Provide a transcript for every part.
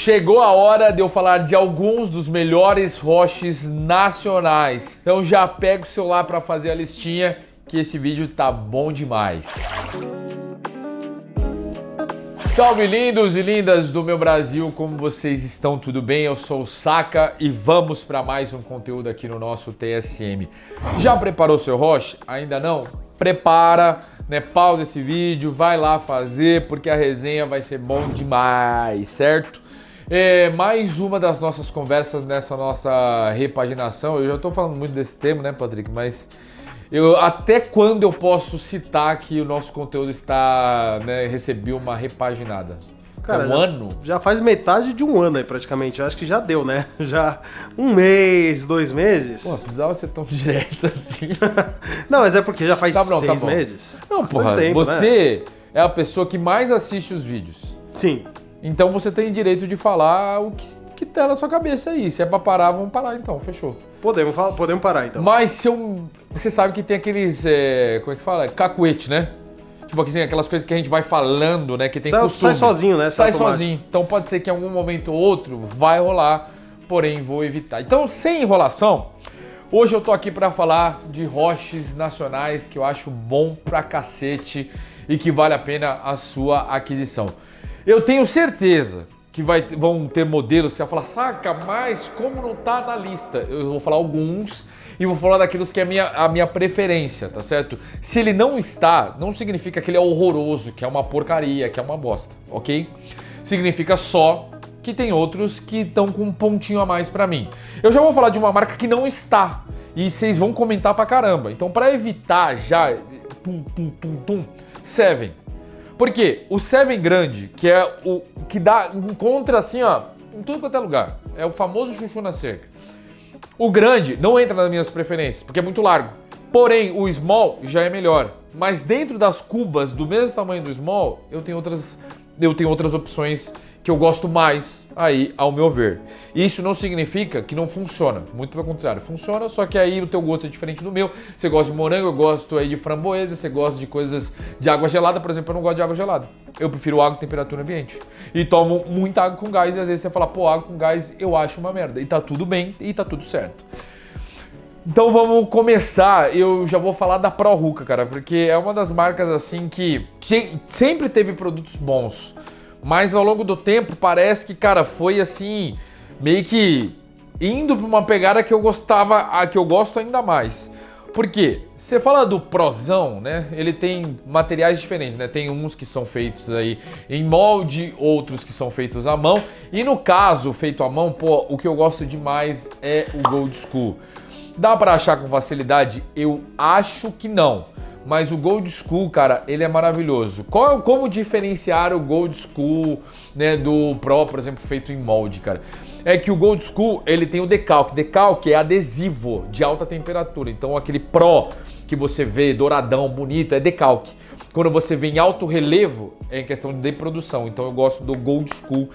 Chegou a hora de eu falar de alguns dos melhores roches nacionais. Então já pega o celular para fazer a listinha, que esse vídeo tá bom demais. Salve lindos e lindas do meu Brasil, como vocês estão? Tudo bem? Eu sou o Saka e vamos para mais um conteúdo aqui no nosso TSM. Já preparou seu roche? Ainda não? Prepara, né? Pausa esse vídeo, vai lá fazer, porque a resenha vai ser bom demais, certo? Mais uma das nossas conversas nessa nossa repaginação. Eu já estou falando muito desse tema, né, Patrick? Mas até quando eu posso citar que o nosso conteúdo está, né, recebeu uma repaginada? Cara, um ano? Já faz metade de um ano aí praticamente. Eu acho que já deu, né? Já um mês, 2 meses. Pô, precisava ser tão direto assim. Não, mas é porque já faz 6 bom. meses. Não, Bastante porra, tempo, você é a pessoa que mais assiste os vídeos. Sim. Então você tem direito de falar o que tá na sua cabeça aí. Se é pra parar, vamos parar então, fechou. Podemos parar então. Mas você sabe que tem aqueles, como é que fala? Cacuete, né? Tipo assim, aquelas coisas que a gente vai falando, né? Que tem costume. Sai sozinho, né? Sai sozinho. Então pode ser que em algum momento ou outro vai rolar, porém vou evitar. Então, sem enrolação, hoje eu tô aqui pra falar de roches nacionais que eu acho bom pra cacete e que vale a pena a sua aquisição. Eu tenho certeza que vão ter modelos, você vai falar, Saka, mas como não tá na lista? Eu vou falar alguns e vou falar daqueles que é a minha preferência, tá certo? Se ele não está, não significa que ele é horroroso, que é uma porcaria, que é uma bosta, ok? Significa só que tem outros que estão com um pontinho a mais pra mim. Eu já vou falar de uma marca que não está e vocês vão comentar pra caramba. Então, pra evitar já, Seven. Porque o Seven grande, que é o que encontra assim, ó, em tudo quanto é lugar. É o famoso chuchu na cerca. O grande não entra nas minhas preferências, porque é muito largo. Porém, o small já é melhor. Mas dentro das cubas do mesmo tamanho do small, eu tenho outras opções que eu gosto mais aí, ao meu ver. Isso não significa que não funciona, muito pelo contrário, funciona, só que aí o teu gosto é diferente do meu. Você gosta de morango, eu gosto aí de framboesa, você gosta de coisas de água gelada, por exemplo, eu não gosto de água gelada. Eu prefiro água em temperatura ambiente. E tomo muita água com gás e às vezes você fala, pô, água com gás eu acho uma merda. E tá tudo bem e tá tudo certo. Então vamos começar, eu já vou falar da Pro Hookah, cara, porque é uma das marcas assim que sempre teve produtos bons. Mas ao longo do tempo parece que, cara, foi assim, meio que indo pra uma pegada que eu gosto ainda mais. Por quê? Você fala do Prozão, né? Ele tem materiais diferentes, né? Tem uns que são feitos aí em molde, outros que são feitos à mão. E no caso, feito à mão, pô, o que eu gosto demais é o Gold School. Dá pra achar com facilidade? Eu acho que não. Mas o Gold School, cara, ele é maravilhoso. Como diferenciar o Gold School, né, do Pro, por exemplo, feito em molde, cara? É que o Gold School, ele tem o decalque. Decalque é adesivo de alta temperatura. Então, aquele Pro que você vê douradão, bonito, é decalque. Quando você vê em alto relevo, é em questão de produção. Então, eu gosto do Gold School.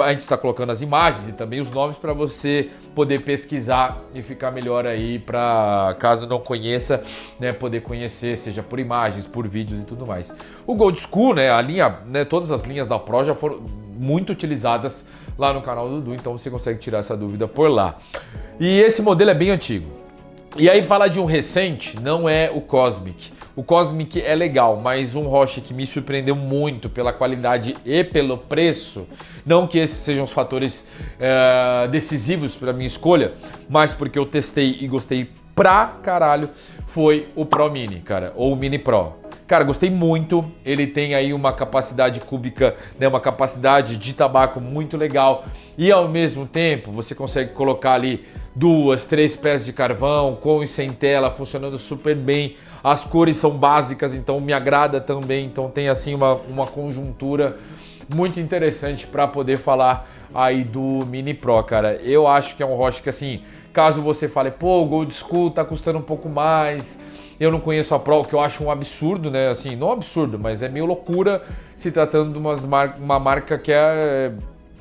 A gente está colocando as imagens e também os nomes para você poder pesquisar e ficar melhor aí, para caso não conheça, né, poder conhecer, seja por imagens, por vídeos e tudo mais. O Gold School, né, a linha, né, todas as linhas da Pro já foram muito utilizadas lá no canal do Dudu, então você consegue tirar essa dúvida por lá. E esse modelo é bem antigo. E aí falar de um recente, não é o Cosmic. O Cosmic é legal, mas um roche que me surpreendeu muito pela qualidade e pelo preço, não que esses sejam os fatores decisivos para minha escolha, mas porque eu testei e gostei pra caralho, foi o Pro Mini, cara, ou o Mini Pro. Cara, gostei muito, ele tem aí uma capacidade cúbica, né, uma capacidade de tabaco muito legal e ao mesmo tempo você consegue colocar ali 2, 3 pés de carvão com e sem tela, funcionando super bem. As cores são básicas, então me agrada também. Então tem assim uma conjuntura muito interessante para poder falar aí do Mini Pro, cara. Eu acho que é um roche que, assim, caso você fale, pô, o Gold School tá custando um pouco mais, eu não conheço a Pro, que eu acho um absurdo, né? Assim, não absurdo, mas é meio loucura se tratando de uma marca que é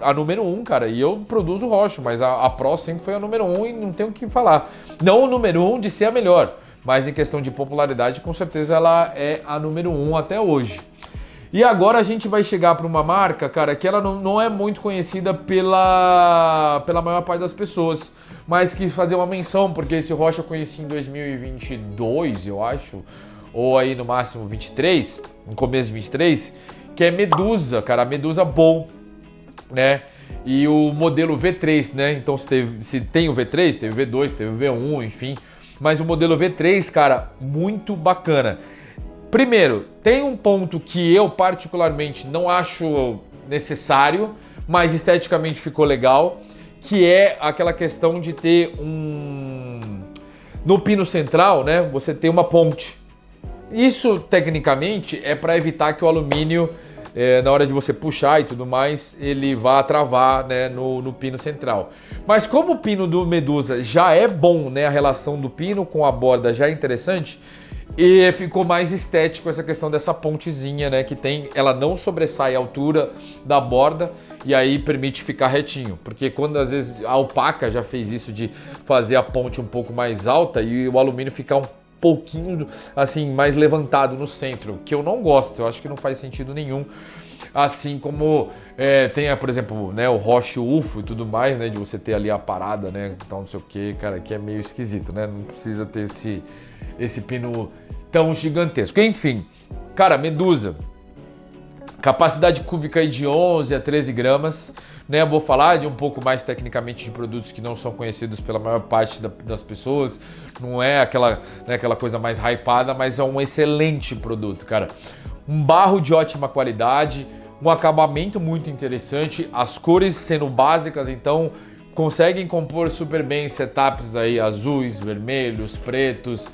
a número 1, cara. E eu produzo roche, mas a Pro sempre foi a número 1 e não tenho o que falar. Não o número 1 de ser a melhor, mas em questão de popularidade, com certeza ela é a número 1 até hoje. E agora a gente vai chegar para uma marca, cara, que ela não é muito conhecida pela maior parte das pessoas, mas quis fazer uma menção, porque esse Roche eu conheci em 2022, eu acho, ou aí no máximo 23, no começo de 23, que é Medusa, cara, a Medusa Bowl, né? E o modelo V3, né? Então se tem o V3, teve o V2, teve o V1, enfim. Mas o modelo V3, cara, muito bacana. Primeiro, tem um ponto que eu particularmente não acho necessário, mas esteticamente ficou legal, que é aquela questão de ter no pino central, né? Você tem uma ponte. Isso, tecnicamente, é para evitar que o alumínio, na hora de você puxar e tudo mais, ele vá travar, né, no pino central. Mas como o pino do Medusa já é bom, né, a relação do pino com a borda já é interessante, e ficou mais estético essa questão dessa pontezinha, né, que tem, ela não sobressai a altura da borda e aí permite ficar retinho. Porque quando às vezes a Alpaca já fez isso de fazer a ponte um pouco mais alta e o alumínio ficar um pouquinho assim mais levantado no centro, que eu não gosto, eu acho que não faz sentido nenhum. Assim como tem, por exemplo, né, o Roche UFO e tudo mais, né, de você ter ali a parada, né, tal, não sei o que, cara, que é meio esquisito, né, não precisa ter esse pino tão gigantesco. Enfim, cara, Medusa, capacidade cúbica aí de 11 a 13 gramas, né, eu vou falar de um pouco mais tecnicamente de produtos que não são conhecidos pela maior parte das pessoas, não é aquela, né, aquela coisa mais hypada, mas é um excelente produto, cara. Um barro de ótima qualidade, um acabamento muito interessante, as cores sendo básicas, então conseguem compor super bem setups aí azuis, vermelhos, pretos,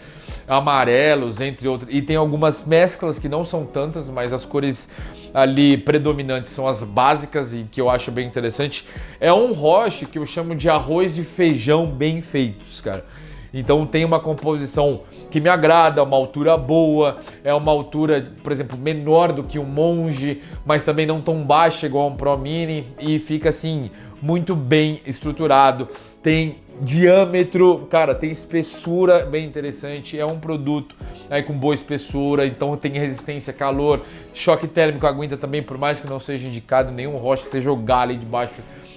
amarelos, entre outros. E tem algumas mesclas que não são tantas, mas as cores ali predominantes são as básicas e que eu acho bem interessante. É um Roche que eu chamo de arroz e feijão bem feitos, cara. Então tem uma composição que me agrada, uma altura boa, é uma altura, por exemplo, menor do que um Monge, mas também não tão baixa igual um Pro Mini e fica assim muito bem estruturado. Tem diâmetro, cara, tem espessura bem interessante, é um produto aí com boa espessura, então tem resistência a calor, choque térmico aguenta também, por mais que não seja indicado nenhum Roche você jogar ali debaixo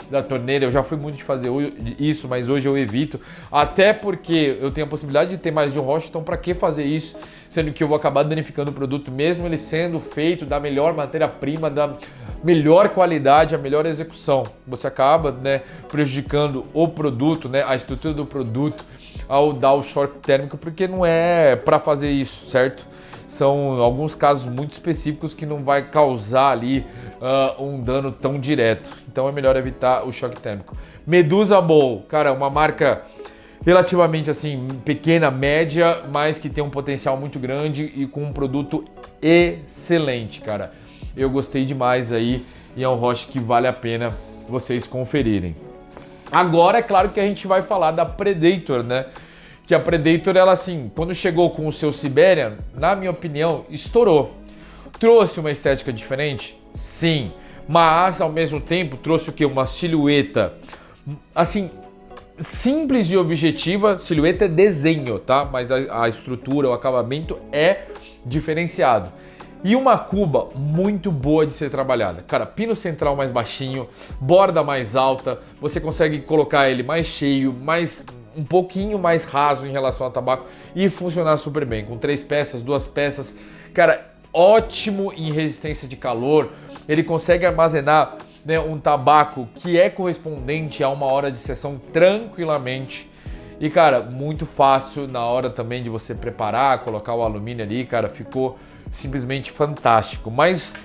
da torneira. Eu já fui muito de fazer isso, mas hoje eu evito, até porque eu tenho a possibilidade de ter mais de um Roche, então para que fazer isso, sendo que eu vou acabar danificando o produto, mesmo ele sendo feito da melhor matéria-prima, da melhor qualidade, a melhor execução. Você acaba, né, prejudicando o produto, né, a estrutura do produto ao dar o choque térmico, porque não é para fazer isso, certo? São alguns casos muito específicos que não vai causar ali um dano tão direto. Então é melhor evitar o choque térmico. Medusa Bowl, cara, uma marca relativamente assim pequena, média, mas que tem um potencial muito grande e com um produto excelente, cara. Eu gostei demais aí e é um Roche que vale a pena vocês conferirem. Agora é claro que a gente vai falar da Predator, né? Que a Predator, ela assim, quando chegou com o seu Siberian, na minha opinião, estourou. Trouxe uma estética diferente? Sim. Mas, ao mesmo tempo, trouxe o quê? Uma silhueta, assim, simples e objetiva. Silhueta é desenho, tá? Mas a estrutura, o acabamento é diferenciado. E uma cuba muito boa de ser trabalhada. Cara, pino central mais baixinho, borda mais alta, você consegue colocar ele mais cheio, um pouquinho mais raso em relação ao tabaco e funcionar super bem. Com 3 peças, 2 peças, cara, ótimo em resistência de calor. Ele consegue armazenar, né, um tabaco que é correspondente a 1 hora de sessão tranquilamente. E, cara, muito fácil na hora também de você preparar, colocar o alumínio ali, cara, ficou simplesmente fantástico. Mas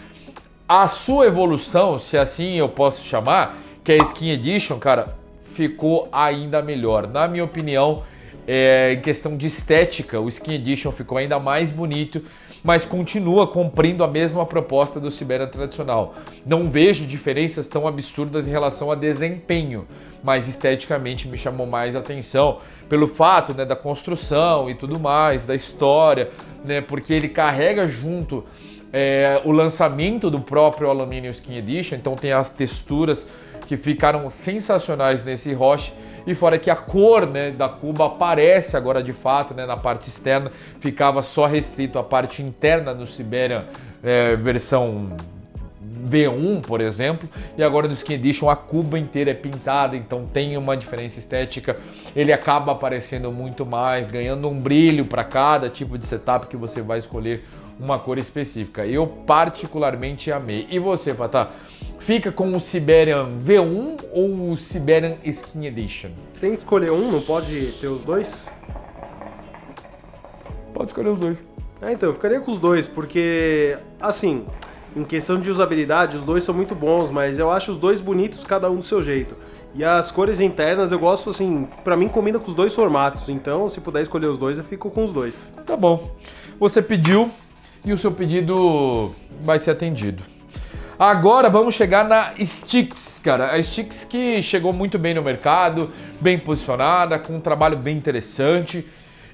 a sua evolução, se assim eu posso chamar, que é a Skin Edition, cara, ficou ainda melhor. Na minha opinião, em questão de estética, o Skin Edition ficou ainda mais bonito, mas continua cumprindo a mesma proposta do Siberian tradicional. Não vejo diferenças tão absurdas em relação a desempenho, mas esteticamente me chamou mais atenção pelo fato, né, da construção e tudo mais, da história, né, porque ele carrega junto o lançamento do próprio Aluminium Skin Edition, então tem as texturas que ficaram sensacionais nesse Roche. E fora que a cor, né, da cuba aparece agora de fato, né, na parte externa, ficava só restrito à parte interna do Siberian versão V1, por exemplo, e agora no Skin Edition a cuba inteira é pintada, então tem uma diferença estética, ele acaba aparecendo muito mais, ganhando um brilho para cada tipo de setup que você vai escolher uma cor específica. Eu particularmente amei. E você, Patá? Fica com o Siberian V1 ou o Siberian Skin Edition? Tem que escolher um, não pode ter os dois? Pode escolher os dois. Então, eu ficaria com os dois, porque, assim, em questão de usabilidade, os dois são muito bons, mas eu acho os dois bonitos, cada um do seu jeito. E as cores internas eu gosto, assim, pra mim combina com os dois formatos, então se puder escolher os dois, eu fico com os dois. Tá bom. Você pediu e o seu pedido vai ser atendido. Agora vamos chegar na Stix, cara. A Stix que chegou muito bem no mercado, bem posicionada, com um trabalho bem interessante.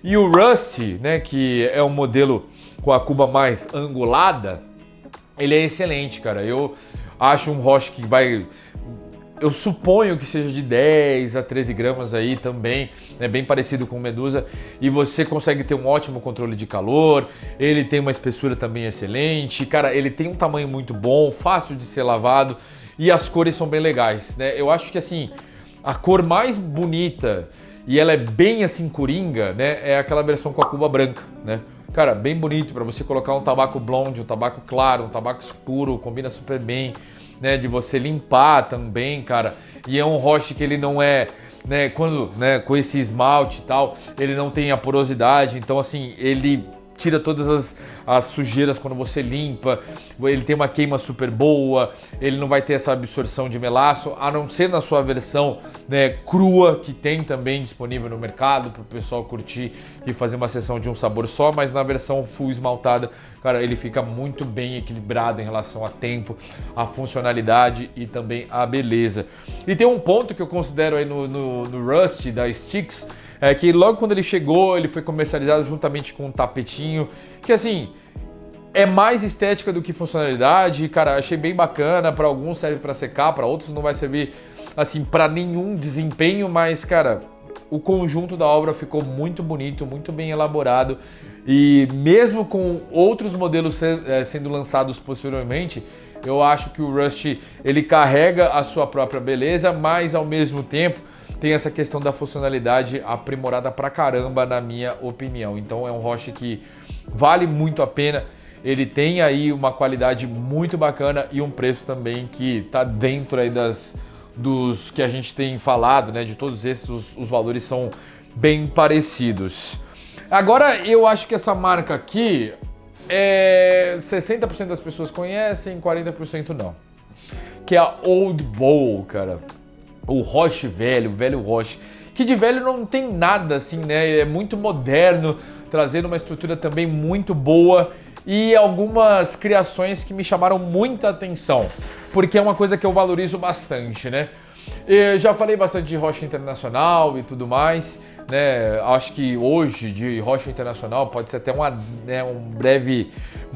E o Rusty, né, que é um modelo com a cuba mais angulada, ele é excelente, cara. Eu acho um Roche que vai... Eu suponho que seja de 10 a 13 gramas aí também, né, bem parecido com o Medusa, e você consegue ter um ótimo controle de calor, ele tem uma espessura também excelente, cara, ele tem um tamanho muito bom, fácil de ser lavado, e as cores são bem legais, né? Eu acho que, assim, a cor mais bonita, e ela é bem, assim, coringa, né, é aquela versão com a cuba branca, né? Cara, bem bonito para você colocar um tabaco blonde, um tabaco claro, um tabaco escuro, combina super bem, né, de você limpar também, cara. E é um Roche que ele não é, né, quando, né, com esse esmalte e tal, ele não tem a porosidade, então assim, ele tira todas as sujeiras quando você limpa, ele tem uma queima super boa, ele não vai ter essa absorção de melaço, a não ser na sua versão, né, crua, que tem também disponível no mercado para o pessoal curtir e fazer uma sessão de um sabor só, mas na versão full esmaltada, cara, ele fica muito bem equilibrado em relação a tempo, a funcionalidade e também a beleza. E tem um ponto que eu considero aí no Rusty da Stix, é que logo quando ele chegou, ele foi comercializado juntamente com um tapetinho, que assim, é mais estética do que funcionalidade, cara, achei bem bacana, para alguns serve para secar, para outros não vai servir, assim, para nenhum desempenho, mas, cara, o conjunto da obra ficou muito bonito, muito bem elaborado, e mesmo com outros modelos sendo lançados posteriormente, eu acho que o Rusty, ele carrega a sua própria beleza, mas ao mesmo tempo, tem essa questão da funcionalidade aprimorada pra caramba, na minha opinião. Então é um Roche que vale muito a pena. Ele tem aí uma qualidade muito bacana e um preço também que tá dentro aí dos que a gente tem falado, né? De todos esses, os valores são bem parecidos. Agora eu acho que essa marca aqui, 60% das pessoas conhecem, 40% não. Que é a Old Bowl, cara. O Roche velho, o velho Roche, que de velho não tem nada assim, né? É muito moderno, trazendo uma estrutura também muito boa e algumas criações que me chamaram muita atenção, porque é uma coisa que eu valorizo bastante, né? Eu já falei bastante de Roche Internacional e tudo mais, né? Acho que hoje de Roche Internacional pode ser até uma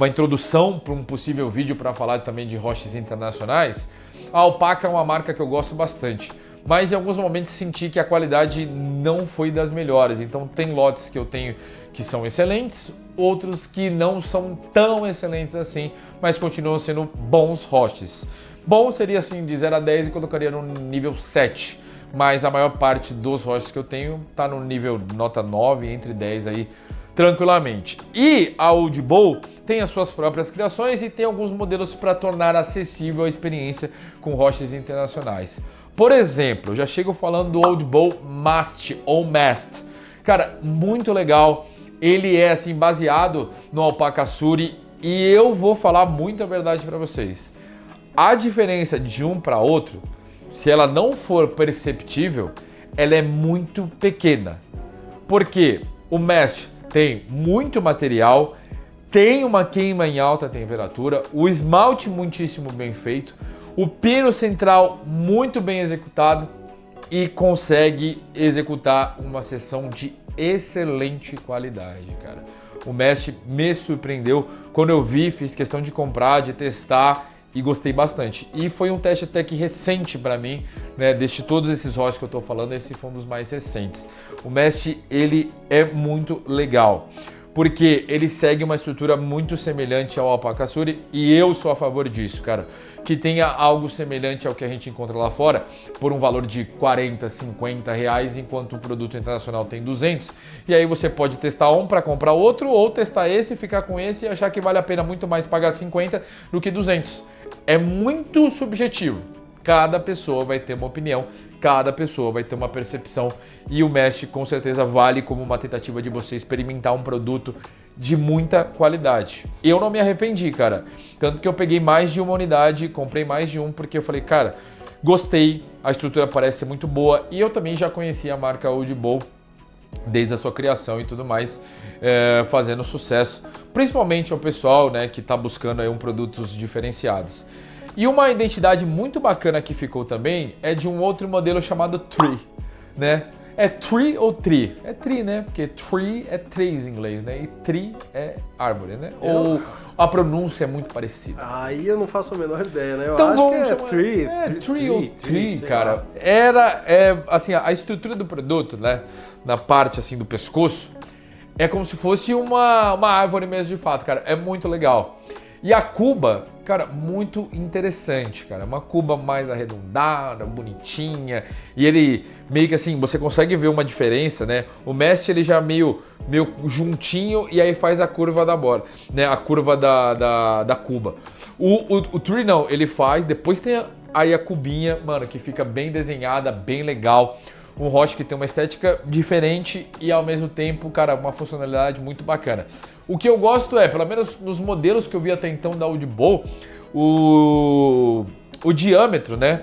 introdução para um possível vídeo para falar também de Roches internacionais. A Alpaca é uma marca que eu gosto bastante, mas em alguns momentos senti que a qualidade não foi das melhores. Então tem lotes que eu tenho que são excelentes, outros que não são tão excelentes assim, mas continuam sendo bons Roches. Bom seria assim de 0 a 10 e colocaria no nível 7, mas a maior parte dos Roches que eu tenho tá no nível nota 9, entre 10 aí, tranquilamente. E a Old Bowl tem as suas próprias criações e tem alguns modelos para tornar acessível a experiência com Roches internacionais. Por exemplo, já chego falando do Old Bowl Mast ou Mast. Cara, muito legal. Ele é assim baseado no Alpaca Suri e eu vou falar muita verdade para vocês. A diferença de um para outro, se ela não for perceptível, ela é muito pequena. Porque o Mast tem muito material, tem uma queima em alta temperatura, o esmalte muitíssimo bem feito, o pino central muito bem executado e consegue executar uma sessão de excelente qualidade, cara. O Mast me surpreendeu quando eu vi, fiz questão de comprar, de testar e gostei bastante. E foi um teste até que recente para mim, né? Desde todos esses Roches que eu tô falando, esse foi um dos mais recentes. O Mast, ele é muito legal. porque ele segue uma estrutura muito semelhante ao Alpaca Suri e eu sou a favor disso, cara. Que tenha algo semelhante ao que a gente encontra lá fora por um valor de 40, 50 reais, enquanto o produto internacional tem 200. E aí você pode testar um para comprar outro ou testar esse, ficar com esse e achar que vale a pena muito mais pagar 50 do que 200. É muito subjetivo. Cada pessoa vai ter uma opinião, cada pessoa vai ter uma percepção e o Mesh com certeza vale como uma tentativa de você experimentar um produto de muita qualidade. Eu não me arrependi, cara. Tanto que eu peguei mais de uma unidade, comprei mais de um, porque eu falei, cara, gostei, a estrutura parece ser muito boa e eu também já conhecia a marca Audible desde a sua criação e tudo mais, fazendo sucesso, principalmente ao pessoal, né, que está buscando aí produtos diferenciados. E uma identidade muito bacana que ficou também é de um outro modelo chamado Tree, né? É tree ou tree? É tree, né? Porque tree é três em inglês, né? E tree é árvore, né? Ou a pronúncia é muito parecida. Aí eu não faço a menor ideia, né? Eu então, acho que é chamar... tree. Tree ou tree, cara. Era, assim, a estrutura do produto, né? Na parte, assim, do pescoço, é como se fosse uma árvore mesmo de fato, cara. É muito legal. E a cuba, cara, muito interessante, cara. Uma cuba mais arredondada, bonitinha. E ele meio que assim, você consegue ver uma diferença, né? O Mesh ele já meio juntinho e aí faz a curva da bola, né? A curva da cuba. O Tree não, ele faz, depois tem aí a cubinha, mano, que fica bem desenhada, bem legal. Um Roche que tem uma estética diferente e ao mesmo tempo, cara, uma funcionalidade muito bacana. O que eu gosto é, pelo menos nos modelos que eu vi até então da Audible, o diâmetro, né,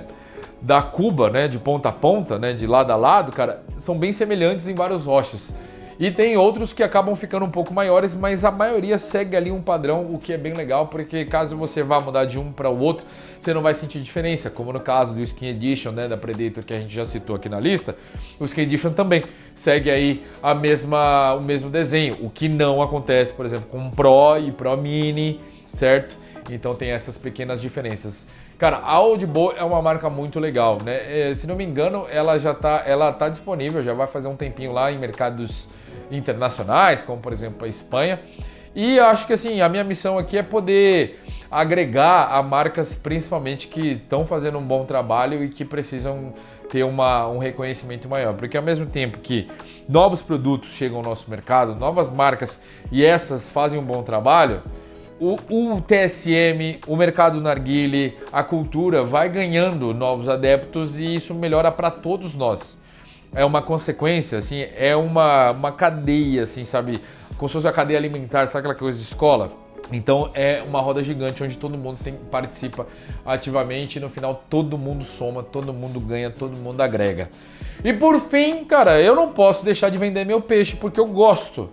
da cuba, né, de ponta a ponta, né, de lado a lado, cara, são bem semelhantes em vários Roches. E tem outros que acabam ficando um pouco maiores, mas a maioria segue ali um padrão, o que é bem legal, porque caso você vá mudar de um para o outro, você não vai sentir diferença, como no caso do Skin Edition, né, da Predator, que a gente já citou aqui na lista, o Skin Edition também segue aí o mesmo desenho, o que não acontece, por exemplo, com o Pro e Pro Mini, certo? Então tem essas pequenas diferenças. Cara, a Audible é uma marca muito legal, né? Se não me engano, ela tá disponível, já vai fazer um tempinho lá em mercados internacionais, como por exemplo a Espanha. E acho que assim, a minha missão aqui é poder agregar a marcas principalmente que estão fazendo um bom trabalho e que precisam ter um reconhecimento maior. Porque ao mesmo tempo que novos produtos chegam ao nosso mercado, novas marcas e essas fazem um bom trabalho, o TSM, o mercado narguile, a cultura vai ganhando novos adeptos e isso melhora para todos nós. É uma consequência, assim, é uma cadeia, assim, sabe? Como se fosse uma cadeia alimentar, sabe aquela coisa de escola? Então é uma roda gigante onde todo mundo participa ativamente e no final todo mundo soma, todo mundo ganha, todo mundo agrega. E por fim, cara, eu não posso deixar de vender meu peixe porque eu gosto.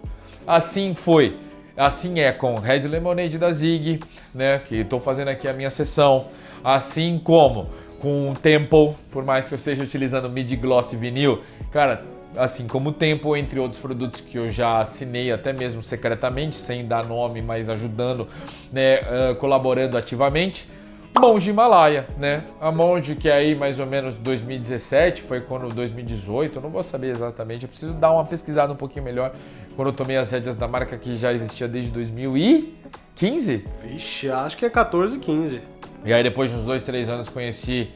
Assim foi. Assim é com Red Lemonade da Zig, né? Que estou fazendo aqui a minha sessão. Assim como com o Temple, por mais que eu esteja utilizando Mid Gloss Vinil, cara, assim como o Temple, entre outros produtos que eu já assinei até mesmo secretamente, sem dar nome, mas ajudando, né, colaborando ativamente. Monge Himalaia, né? A Monge que é aí mais ou menos 2017, foi quando 2018, eu não vou saber exatamente, eu preciso dar uma pesquisada um pouquinho melhor, quando eu tomei as rédeas da marca que já existia desde 2015. Vixe, acho que é 14, 15. E aí depois de uns 2, 3 anos conheci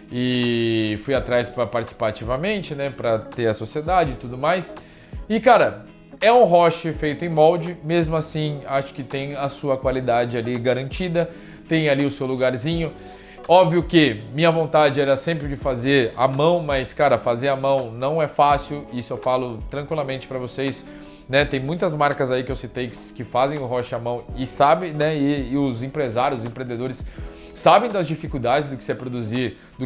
e fui atrás para participar ativamente, né, para ter a sociedade e tudo mais. E cara, é um Roche feito em molde, mesmo assim acho que tem a sua qualidade ali garantida, tem ali o seu lugarzinho. Óbvio que minha vontade era sempre de fazer à mão, mas cara, fazer à mão não é fácil, isso eu falo tranquilamente para vocês, né? Tem muitas marcas aí que eu citei que fazem o Roche à mão e sabem, né, e os empresários, os empreendedores sabem das dificuldades do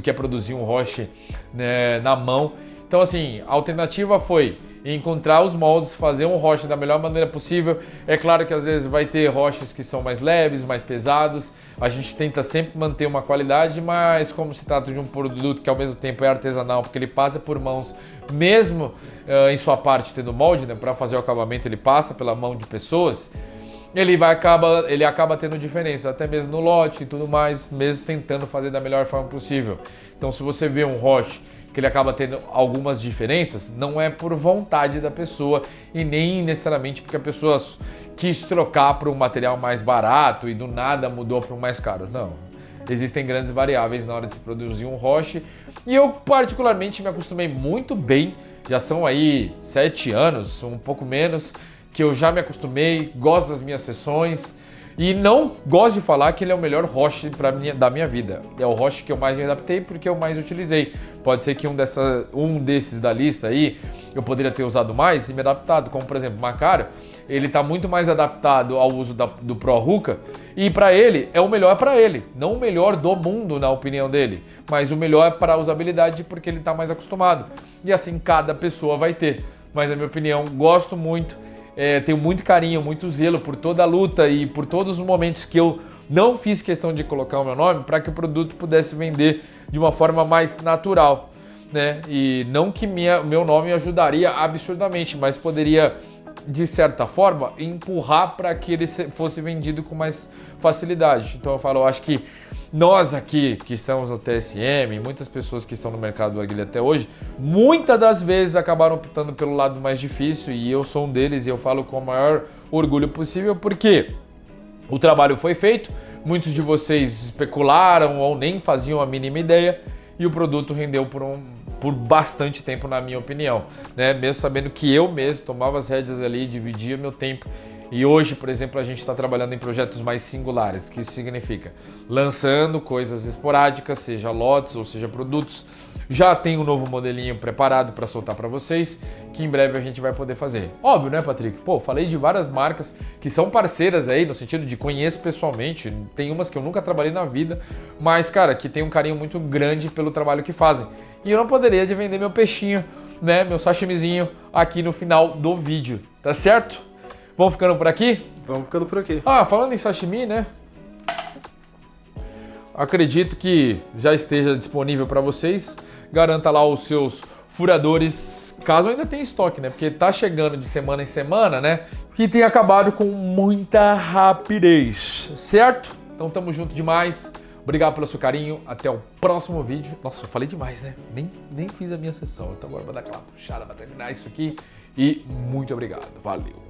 que é produzir um Roche, né, na mão. Então assim, a alternativa foi encontrar os moldes, fazer um Roche da melhor maneira possível. É claro que às vezes vai ter Roches que são mais leves, mais pesados. A gente tenta sempre manter uma qualidade, mas como se trata de um produto que ao mesmo tempo é artesanal, porque ele passa por mãos, mesmo em sua parte tendo molde, né, para fazer o acabamento ele passa pela mão de pessoas, ele acaba tendo diferença, até mesmo no lote e tudo mais, mesmo tentando fazer da melhor forma possível. Então se você vê um Roche que ele acaba tendo algumas diferenças, não é por vontade da pessoa e nem necessariamente porque a pessoa quis trocar para um material mais barato e do nada mudou para um mais caro. Não. Existem grandes variáveis na hora de se produzir um roche e eu particularmente me acostumei muito bem, já são aí 7 anos, um pouco menos, que eu já me acostumei, gosto das minhas sessões e não gosto de falar que ele é o melhor roche da minha vida. É o roche que eu mais me adaptei porque eu mais utilizei. Pode ser que um desses da lista aí eu poderia ter usado mais e me adaptado, como por exemplo o Macaro, ele está muito mais adaptado ao uso do Pro Hookah e para ele é o melhor para ele, não o melhor do mundo na opinião dele, mas o melhor para a usabilidade porque ele está mais acostumado. E assim cada pessoa vai ter, mas na minha opinião gosto muito. Tenho muito carinho, muito zelo por toda a luta e por todos os momentos que eu não fiz questão de colocar o meu nome para que o produto pudesse vender de uma forma mais natural, né? E não que meu nome ajudaria absurdamente, mas poderia, de certa forma, empurrar para que ele fosse vendido com mais facilidade. Então eu acho que nós aqui que estamos no TSM, muitas pessoas que estão no mercado do arguilha até hoje, muitas das vezes acabaram optando pelo lado mais difícil e eu sou um deles e eu falo com o maior orgulho possível porque o trabalho foi feito, muitos de vocês especularam ou nem faziam a mínima ideia e o produto rendeu por bastante tempo, na minha opinião, né? Mesmo sabendo que eu mesmo tomava as rédeas ali, dividia meu tempo. E hoje, por exemplo, a gente está trabalhando em projetos mais singulares, que isso significa lançando coisas esporádicas, seja lotes ou seja produtos. Já tem um novo modelinho preparado para soltar para vocês, que em breve a gente vai poder fazer. Óbvio, né, Patrick? Pô, falei de várias marcas que são parceiras aí, no sentido de conheço pessoalmente. Tem umas que eu nunca trabalhei na vida, mas, cara, que tem um carinho muito grande pelo trabalho que fazem. E eu não poderia de vender meu peixinho, né, meu sashimizinho aqui no final do vídeo, tá certo? Vamos ficando por aqui? Vamos ficando por aqui. Falando em sashimi, né? Acredito que já esteja disponível para vocês. Garanta lá os seus furadores, caso ainda tenha estoque, né? Porque tá chegando de semana em semana, né? E tem acabado com muita rapidez, certo? Então tamo junto demais. Obrigado pelo seu carinho. Até o próximo vídeo. Nossa, eu falei demais, né? Nem fiz a minha sessão. Então agora vou dar aquela puxada para terminar isso aqui. E muito obrigado. Valeu.